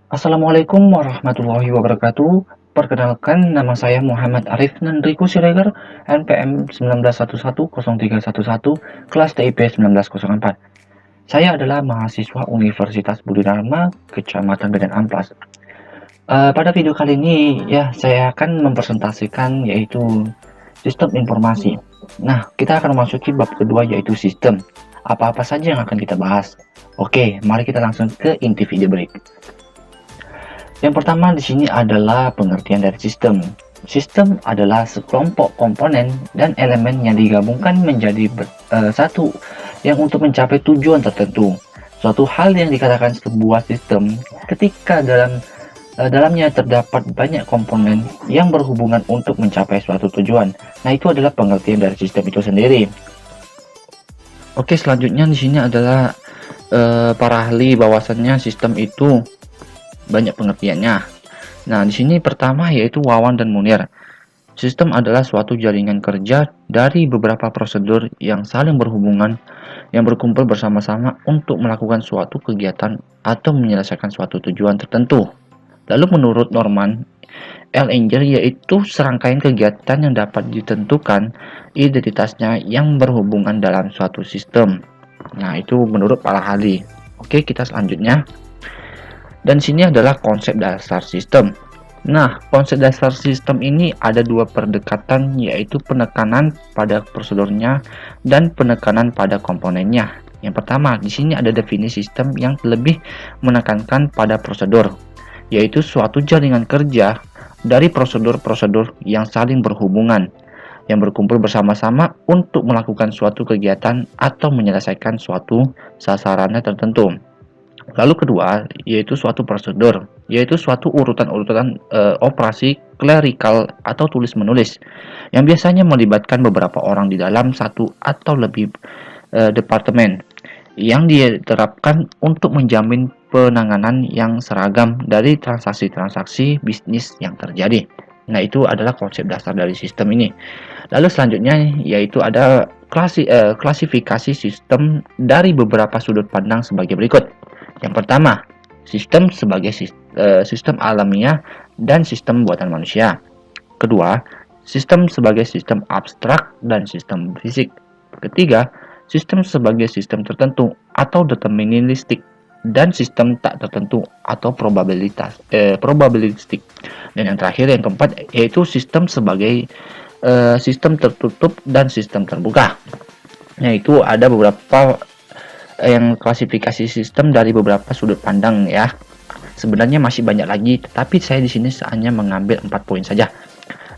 Assalamualaikum warahmatullahi wabarakatuh. Perkenalkan, nama saya Muhammad Arif Nandriku Siregar, NPM 19110311, kelas TIP 1904. Saya adalah mahasiswa Universitas Budi Dharma, Kecamatan Medan Amplas. Pada video kali ini, ya, saya akan mempresentasikan yaitu sistem informasi. Nah, kita akan memasuki bab kedua yaitu sistem. Apa-apa saja yang akan kita bahas? Oke, mari kita langsung ke inti video berikut. Yang pertama di sini adalah pengertian dari sistem. Sistem adalah sekelompok komponen dan elemen yang digabungkan menjadi satu yang untuk mencapai tujuan tertentu. Suatu hal yang dikatakan sebuah sistem ketika dalamnya terdapat banyak komponen yang berhubungan untuk mencapai suatu tujuan. Nah, itu adalah pengertian dari sistem itu sendiri. Oke, selanjutnya di sini adalah para ahli bahwasannya sistem itu banyak pengertiannya. Nah, di sini pertama yaitu Wawan dan Munir. Sistem adalah suatu jaringan kerja dari beberapa prosedur yang saling berhubungan yang berkumpul bersama-sama untuk melakukan suatu kegiatan atau menyelesaikan suatu tujuan tertentu. Lalu menurut Norman L. Engel yaitu serangkaian kegiatan yang dapat ditentukan identitasnya yang berhubungan dalam suatu sistem. Nah, itu menurut para ahli. Oke, kita selanjutnya. Dan sini adalah konsep dasar sistem. Nah, konsep dasar sistem ini ada dua pendekatan, yaitu penekanan pada prosedurnya dan penekanan pada komponennya. Yang pertama, di sini ada definisi sistem yang lebih menekankan pada prosedur, yaitu suatu jaringan kerja dari prosedur-prosedur yang saling berhubungan, yang berkumpul bersama-sama untuk melakukan suatu kegiatan atau menyelesaikan suatu sasarannya tertentu. Lalu kedua, yaitu suatu prosedur, yaitu suatu urutan-urutan operasi klerikal atau tulis-menulis, yang biasanya melibatkan beberapa orang di dalam satu atau lebih departemen, yang diterapkan untuk menjamin penanganan yang seragam dari transaksi-transaksi bisnis yang terjadi. Nah, itu adalah konsep dasar dari sistem ini. Lalu selanjutnya, yaitu ada klasifikasi sistem dari beberapa sudut pandang sebagai berikut. Yang pertama, sistem sebagai sistem alamiah dan sistem buatan manusia. Kedua, sistem sebagai sistem abstrak dan sistem fisik. Ketiga, sistem sebagai sistem tertentu atau deterministik dan sistem tak tertentu atau probabilistik. Dan yang terakhir, yang keempat, yaitu sistem sebagai sistem tertutup dan sistem terbuka. Nah, itu ada beberapa yang klasifikasi sistem dari beberapa sudut pandang ya. Sebenarnya masih banyak lagi, tetapi saya di sini hanya mengambil 4 poin saja.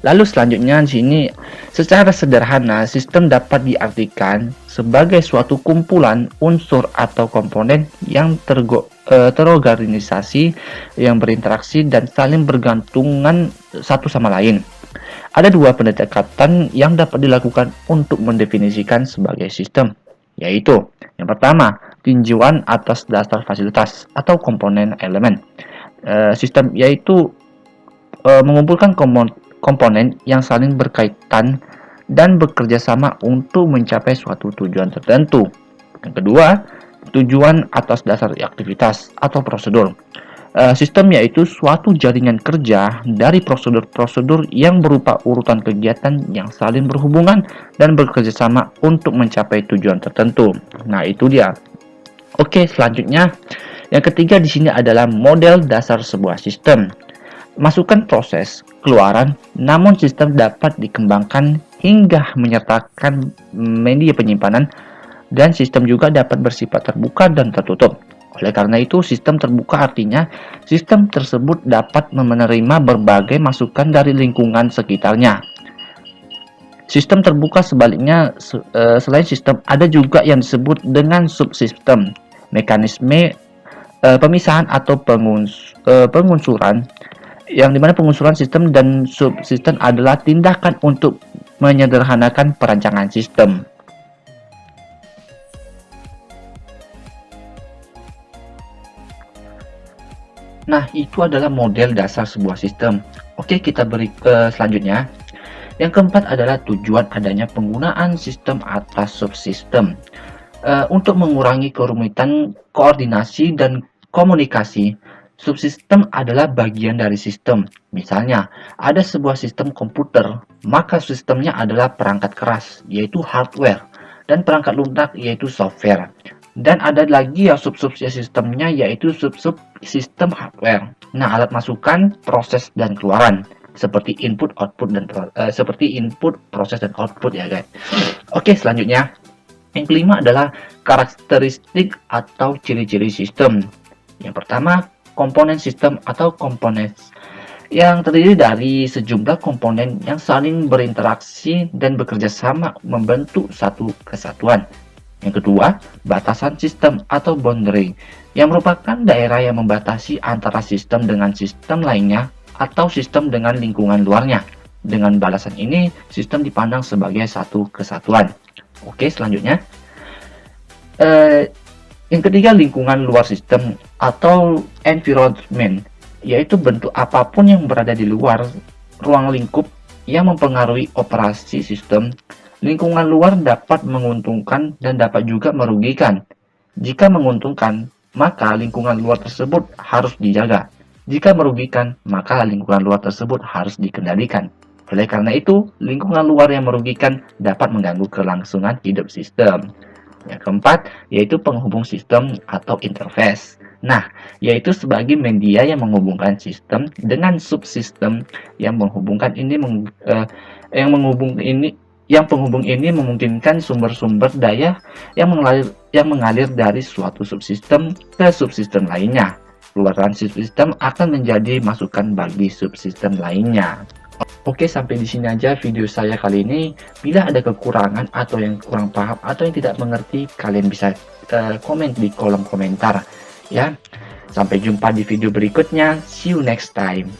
Lalu selanjutnya di sini secara sederhana sistem dapat diartikan sebagai suatu kumpulan unsur atau komponen yang terorganisasi, yang berinteraksi dan saling bergantungan satu sama lain. Ada dua pendekatan yang dapat dilakukan untuk mendefinisikan sebagai sistem, yaitu yang pertama, tinjauan atas dasar fasilitas atau komponen elemen. Sistem yaitu mengumpulkan komponen yang saling berkaitan dan bekerja sama untuk mencapai suatu tujuan tertentu. Yang kedua, tujuan atas dasar aktivitas atau prosedur. Sistem yaitu suatu jaringan kerja dari prosedur-prosedur yang berupa urutan kegiatan yang saling berhubungan dan bekerja sama untuk mencapai tujuan tertentu. Nah, itu dia. Oke, selanjutnya yang ketiga di sini adalah model dasar sebuah sistem. Masukkan proses keluaran, namun sistem dapat dikembangkan hingga menyertakan media penyimpanan dan sistem juga dapat bersifat terbuka dan tertutup. Oleh karena itu, sistem terbuka artinya sistem tersebut dapat menerima berbagai masukan dari lingkungan sekitarnya. Sistem terbuka sebaliknya, selain sistem, ada juga yang disebut dengan subsistem. Mekanisme pemisahan atau pengunsuran, yang dimana pengunsuran sistem dan subsistem adalah tindakan untuk menyederhanakan perancangan sistem. Nah, itu adalah model dasar sebuah sistem. Oke, kita beri selanjutnya. Yang keempat adalah tujuan adanya penggunaan sistem atas subsistem. Untuk mengurangi kerumitan koordinasi dan komunikasi, Subsistem adalah bagian dari sistem. Misalnya, ada sebuah sistem komputer, maka sistemnya adalah perangkat keras, yaitu hardware, dan perangkat lunak, yaitu software. Dan ada lagi ya sub-sub sistemnya, yaitu sub-sub sistem hardware. Nah, alat masukan, proses, dan keluaran. Seperti input, output, dan seperti input, proses, dan output ya guys. Oke, selanjutnya. Yang kelima adalah karakteristik atau ciri-ciri sistem. Yang pertama, komponen sistem atau komponen yang terdiri dari sejumlah komponen yang saling berinteraksi dan bekerja sama membentuk satu kesatuan. Yang kedua, batasan sistem atau boundary, yang merupakan daerah yang membatasi antara sistem dengan sistem lainnya atau sistem dengan lingkungan luarnya. Dengan batasan ini, sistem dipandang sebagai satu kesatuan. Oke, selanjutnya. Yang ketiga, lingkungan luar sistem atau environment, yaitu bentuk apapun yang berada di luar ruang lingkup yang mempengaruhi operasi sistem. Lingkungan luar dapat menguntungkan dan dapat juga merugikan. Jika menguntungkan, maka lingkungan luar tersebut harus dijaga. Jika merugikan, maka lingkungan luar tersebut harus dikendalikan. Oleh karena itu, lingkungan luar yang merugikan dapat mengganggu kelangsungan hidup sistem. Yang keempat, yaitu penghubung sistem atau interface. Nah, yaitu sebagai media yang menghubungkan sistem dengan subsistem yang menghubungkan ini yang penghubung ini memungkinkan sumber-sumber daya yang mengalir dari suatu subsistem ke subsistem lainnya. Keluaran subsistem akan menjadi masukan bagi subsistem lainnya. Oke, sampai di sini aja video saya kali ini. Bila ada kekurangan atau yang kurang paham atau yang tidak mengerti, kalian bisa komen di kolom komentar ya. Sampai jumpa di video berikutnya. See you next time.